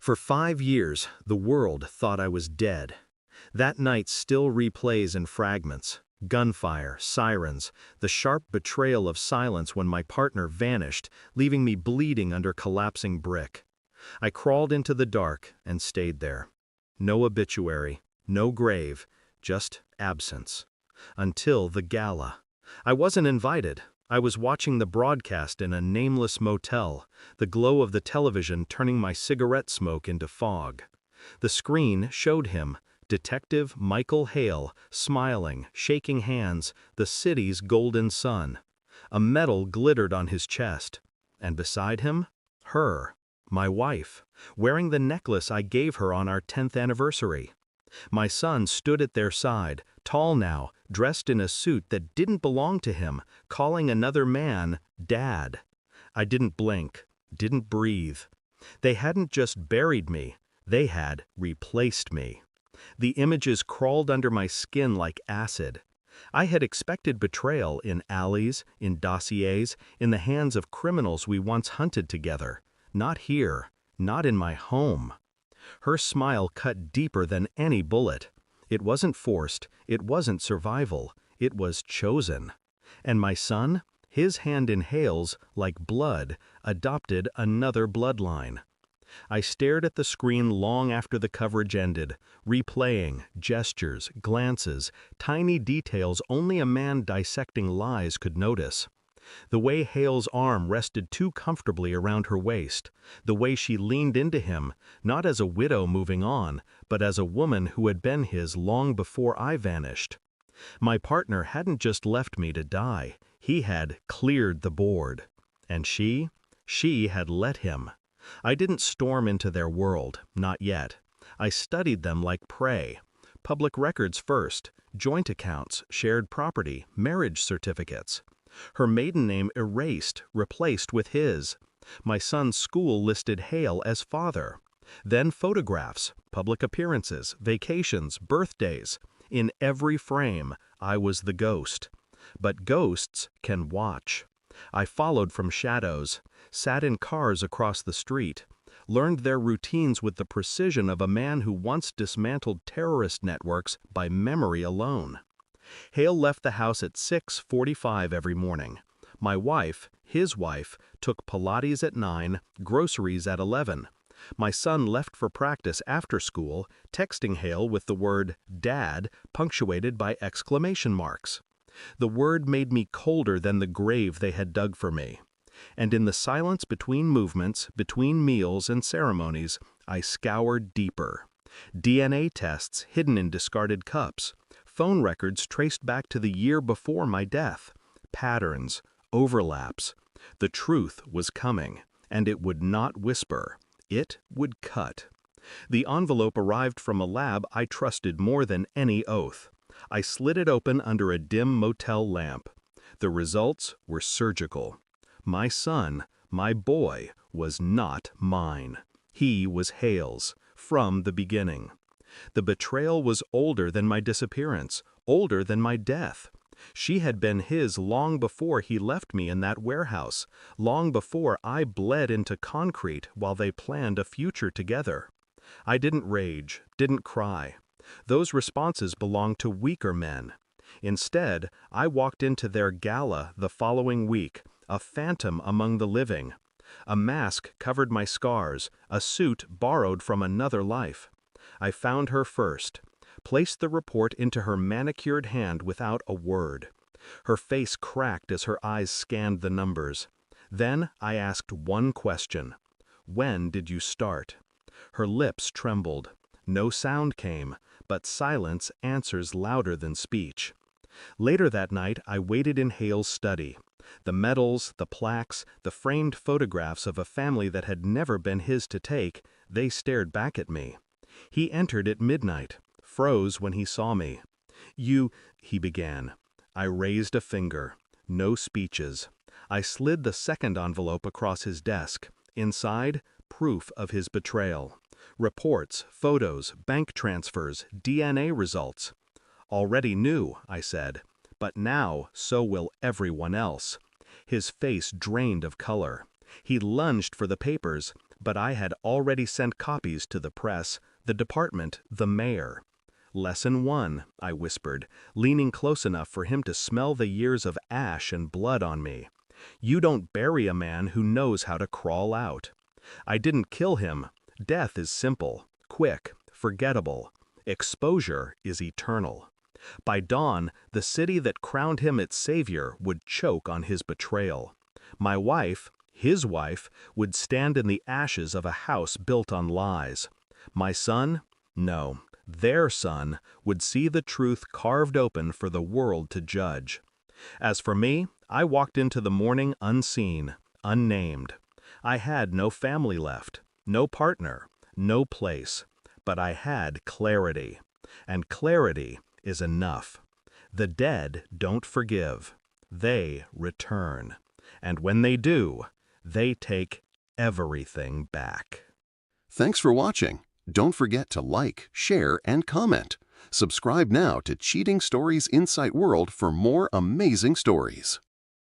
For 5 years, the world thought I was dead. That night still replays in fragments. Gunfire, sirens, the sharp betrayal of silence when my partner vanished, leaving me bleeding under collapsing brick. I crawled into the dark and stayed there. No obituary, no grave, just absence. Until the gala. I wasn't invited. I was watching the broadcast in a nameless motel, the glow of the television turning my cigarette smoke into fog. The screen showed him, Detective Michael Hale, smiling, shaking hands, the city's golden sun. A medal glittered on his chest. And beside him, her, my wife, wearing the necklace I gave her on our 10th anniversary. My son stood at their side, tall now, dressed in a suit that didn't belong to him, calling another man Dad. I didn't blink, didn't breathe. They hadn't just buried me, they had replaced me. The images crawled under my skin like acid. I had expected betrayal in alleys, in dossiers, in the hands of criminals we once hunted together. Not here, not in my home. Her smile cut deeper than any bullet. It wasn't forced, it wasn't survival, it was chosen. And my son, his hand in Hale's, like blood, adopted another bloodline. I stared at the screen long after the coverage ended, replaying gestures, glances, tiny details only a man dissecting lies could notice. The way Hale's arm rested too comfortably around her waist, the way she leaned into him, not as a widow moving on, but as a woman who had been his long before I vanished. My partner hadn't just left me to die, he had cleared the board. And she had let him. I didn't storm into their world, not yet. I studied them like prey. Public records first, joint accounts, shared property, marriage certificates. Her maiden name erased, replaced with his. My son's school listed Hale as father. Then photographs, public appearances, vacations, birthdays. In every frame, I was the ghost. But ghosts can watch. I followed from shadows, sat in cars across the street, learned their routines with the precision of a man who once dismantled terrorist networks by memory alone. Hale left the house at 6:45 every morning. My wife, his wife, took Pilates at 9, groceries at 11. My son left for practice after school, texting Hale with the word "Dad" punctuated by exclamation marks. The word made me colder than the grave they had dug for me. And in the silence between movements, between meals and ceremonies, I scoured deeper. DNA tests hidden in discarded cups. Phone records traced back to the year before my death. Patterns, overlaps. The truth was coming, and it would not whisper. It would cut. The envelope arrived from a lab I trusted more than any oath. I slid it open under a dim motel lamp. The results were surgical. My son, my boy, was not mine. He was Hale's, from the beginning. The betrayal was older than my disappearance, older than my death. She had been his long before he left me in that warehouse, long before I bled into concrete while they planned a future together. I didn't rage, didn't cry. Those responses belonged to weaker men. Instead, I walked into their gala the following week, a phantom among the living. A mask covered my scars, a suit borrowed from another life. I found her first, placed the report into her manicured hand without a word. Her face cracked as her eyes scanned the numbers. Then I asked one question. When did you start? Her lips trembled. No sound came, but silence answers louder than speech. Later that night, I waited in Hale's study. The medals, the plaques, the framed photographs of a family that had never been his to take, they stared back at me. He entered at midnight, froze when he saw me. He began. I raised a finger. No speeches. I slid the second envelope across his desk. Inside, proof of his betrayal. Reports, photos, bank transfers, DNA results. Already knew, I said, but now so will everyone else. His face drained of color. He lunged for the papers, But I had already sent copies to the press, the department, the mayor. Lesson 1, I whispered, leaning close enough for him to smell the years of ash and blood on me. You don't bury a man who knows how to crawl out. I didn't kill him. Death is simple, quick, forgettable. Exposure is eternal. By dawn, the city that crowned him its savior would choke on his betrayal. My wife, his wife, would stand in the ashes of a house built on lies. My son? No, their son would see the truth carved open for the world to judge. As for me, I walked into the morning unseen, unnamed. I had no family left, no partner, no place, but I had clarity. And clarity is enough. The dead don't forgive. They return. And when they do, they take everything back. Thanks for watching. Don't forget to like, share, and comment. Subscribe now to Cheating Stories Insight World for more amazing stories.